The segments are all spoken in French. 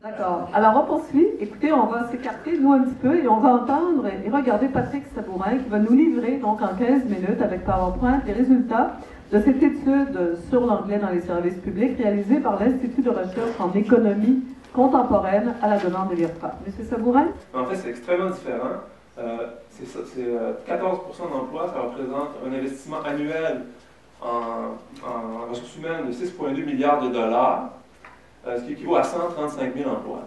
D'accord. Alors on poursuit. Écoutez, on va s'écarter nous un petit peu et on va entendre et regarder Patrick Sabourin qui va nous livrer donc en 15 minutes avec PowerPoint les résultats de cette étude sur l'anglais dans les services publics réalisée par l'Institut de recherche en économie contemporaine à la demande de l'IRFA. Monsieur Sabourin? En fait, c'est extrêmement différent. C'est 14% d'emplois, ça représente un investissement annuel en ressources humaines de 6,2 milliards de dollars, ce qui équivaut à 135 000 emplois.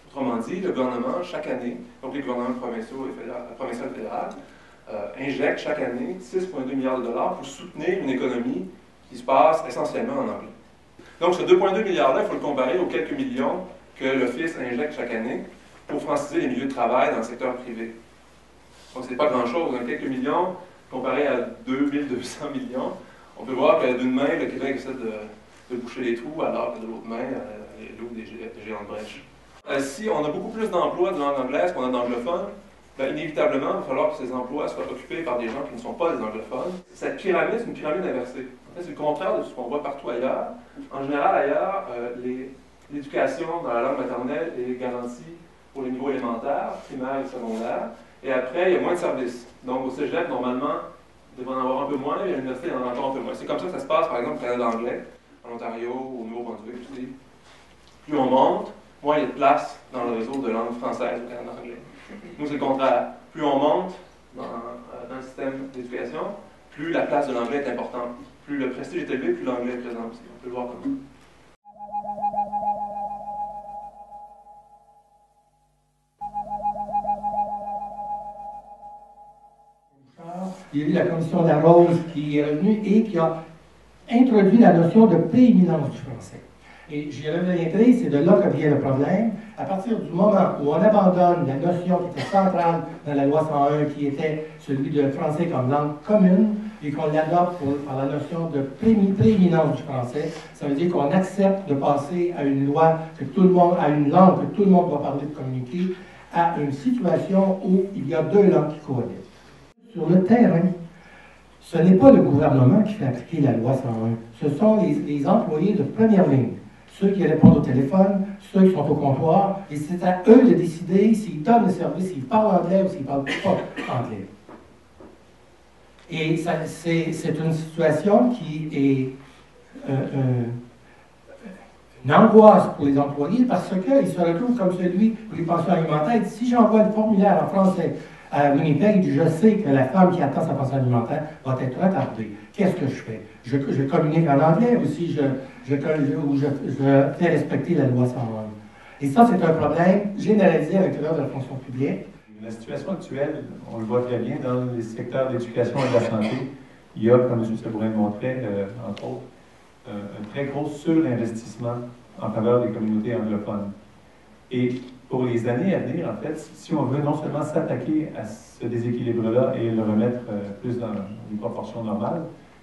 Autrement dit, le gouvernement, chaque année, donc les gouvernements provinciaux et fédéraux, injectent chaque année 6,2 milliards de dollars pour soutenir une économie qui se passe essentiellement en anglais. Donc ce 2,2 milliards-là, il faut le comparer aux quelques millions que l'Office injecte chaque année pour franciser les milieux de travail dans le secteur privé. Donc ce n'est pas grand-chose, hein, quelques millions comparé à 2200 millions. On peut voir que d'une main, le Québec essaie de boucher les trous, alors que de l'autre main, il ouvre des géants de brèches. Si on a beaucoup plus d'emplois de langue anglaise qu'on a d'anglophones, bien, inévitablement, il va falloir que ces emplois soient occupés par des gens qui ne sont pas des anglophones. Cette pyramide, c'est une pyramide inversée. En fait, c'est le contraire de ce qu'on voit partout ailleurs. En général, ailleurs, l'éducation dans la langue maternelle est garantie pour les niveaux élémentaires, primaires et secondaires. Et après, il y a moins de services. Donc, au cégep, normalement, il devrait en avoir un peu moins, et à l'université, il y en a encore un peu moins. C'est comme ça que ça se passe, par exemple, au Canada anglais, en Ontario, au Nouveau-Brunswick aussi. Plus on monte, moins il y a de place dans le réseau de langue française au Canada anglais. Nous, c'est le contraire. Plus on monte dans le système d'éducation, plus la place de l'anglais est importante. Plus le prestige est élevé, plus l'anglais est présent aussi. On peut le voir comme ça. Il y a eu la commission Larose qui est revenue et qui a introduit la notion de prééminence du français. Et j'y reviendrai, c'est de là que vient le problème. À partir du moment où on abandonne la notion qui était centrale dans la loi 101, qui était celui de français comme langue commune, et qu'on l'adopte par la notion de prééminence du français, ça veut dire qu'on accepte de passer à une loi, à une langue que tout le monde doit parler de communiquer, à une situation où il y a deux langues qui cohabitent. Sur le terrain, ce n'est pas le gouvernement qui fait appliquer la loi 101, ce sont les employés de première ligne, ceux qui répondent au téléphone, ceux qui sont au comptoir, et c'est à eux de décider s'ils donnent le service, s'ils parlent anglais ou s'ils ne parlent pas anglais. Et c'est une situation qui est une angoisse pour les employés parce qu'ils se retrouvent comme celui pour les pensions alimentaires. Si j'envoie le formulaire en français à Winnipeg, je sais que la femme qui attend sa pension alimentaire va être retardée. Qu'est-ce que je fais? Je communique en anglais ou si je fais respecter la loi 101. Et ça, c'est un problème généralisé à l'intérieur de la fonction publique. La situation actuelle, on le voit très bien dans les secteurs de l'éducation et de la santé. Il y a, comme M. Sabourin le montrait, entre autres, un très gros surinvestissement en faveur des communautés anglophones. Et pour les années à venir, en fait, si on veut non seulement s'attaquer à ce déséquilibre-là et le remettre plus dans une proportion normale,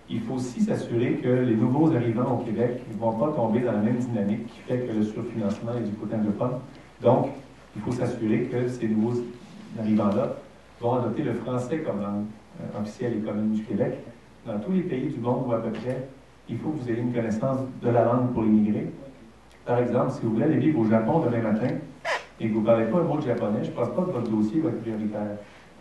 il faut aussi s'assurer que les nouveaux arrivants au Québec ne vont pas tomber dans la même dynamique qui fait que le surfinancement est du côté anglophone. Donc, il faut s'assurer que ces nouveaux arrivants-là vont adopter le français comme langue officielle et commune du Québec. Dans tous les pays du monde où à peu près, il faut que vous ayez une connaissance de la langue pour immigrer. Par exemple, si vous voulez aller vivre au Japon demain matin et que vous ne parlez pas un mot de japonais, je ne pense pas que votre dossier va être prioritaire.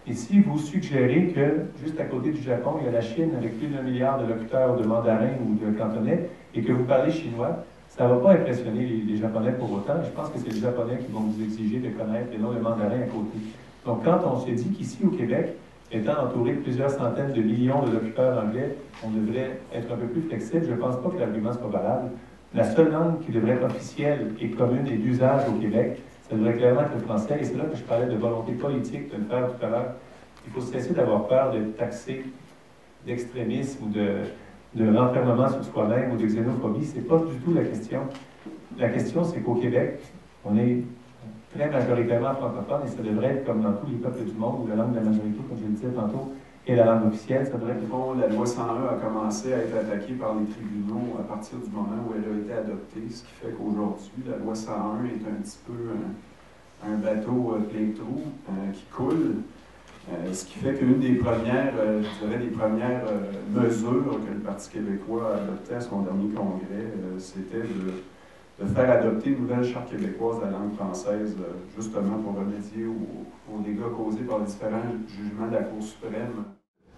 Et si vous suggérez que, juste à côté du Japon, il y a la Chine avec plus d'1 milliard de locuteurs de mandarin ou de cantonais, et que vous parlez chinois, ça ne va pas impressionner les Japonais pour autant. Je pense que c'est les Japonais qui vont vous exiger de connaître et non le mandarin à côté. Donc, quand on se dit qu'ici au Québec, étant entouré de plusieurs centaines de millions de locuteurs anglais, on devrait être un peu plus flexible, je ne pense pas que l'argument soit valable. La seule langue qui devrait être officielle et commune et d'usage au Québec, ça devrait clairement être le français. Et c'est là que je parlais de volonté politique de le faire tout à l'heure. Il faut cesser d'avoir peur d'être taxé d'extrémisme ou de renfermement sur soi-même ou de xénophobie. Ce n'est pas du tout la question. La question, c'est qu'au Québec, on est très majoritairement francophone et ça devrait être comme dans tous les peuples du monde où la langue de la majorité, comme je le disais tantôt, est la langue officielle. Ça devrait être... Bon, la loi 101 a commencé à être attaquée par les tribunaux à partir du moment où elle a été adoptée, ce qui fait qu'aujourd'hui, la loi 101 est un petit peu un bateau plein de trous qui coule. Ce qui fait qu'une des premières, mesures que le Parti québécois a adoptées à son dernier congrès, c'était de faire adopter une nouvelle charte québécoise de la langue française, justement pour remédier aux dégâts causés par les différents jugements de la Cour suprême.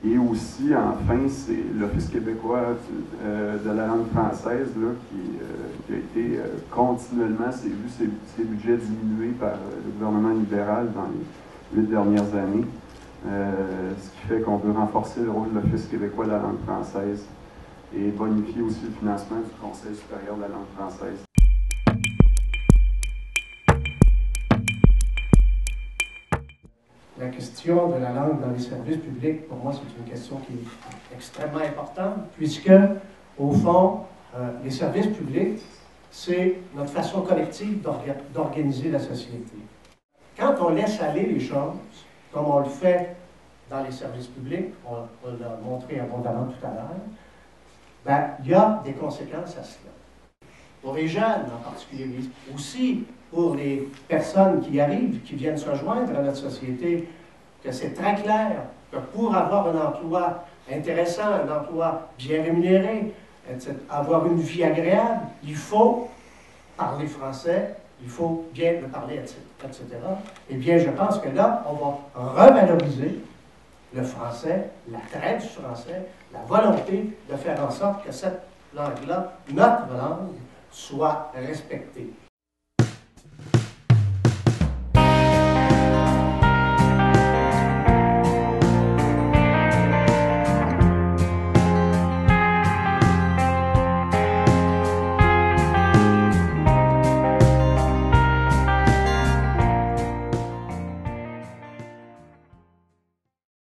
Et aussi, enfin, c'est l'Office québécois de la langue française là, qui a été continuellement, vu ses budgets diminués par le gouvernement libéral dans les 8 dernières années, ce qui fait qu'on veut renforcer le rôle de l'Office québécois de la langue française et bonifier aussi le financement du Conseil supérieur de la langue française. La question de la langue dans les services publics, pour moi, c'est une question qui est extrêmement importante, puisque, au fond, les services publics, c'est notre façon collective d'organiser la société. Quand on laisse aller les choses, comme on le fait dans les services publics, on l'a montré abondamment tout à l'heure, ben, il y a des conséquences à cela. Pour les jeunes en particulier, mais aussi pour les personnes qui arrivent, qui viennent se joindre à notre société, que c'est très clair que pour avoir un emploi intéressant, un emploi bien rémunéré, avoir une vie agréable, il faut parler français, il faut bien le parler, etc. Eh bien, je pense que là, on va revaloriser le français, l'attrait du français, la volonté de faire en sorte que cette langue-là, notre langue, soit respectée.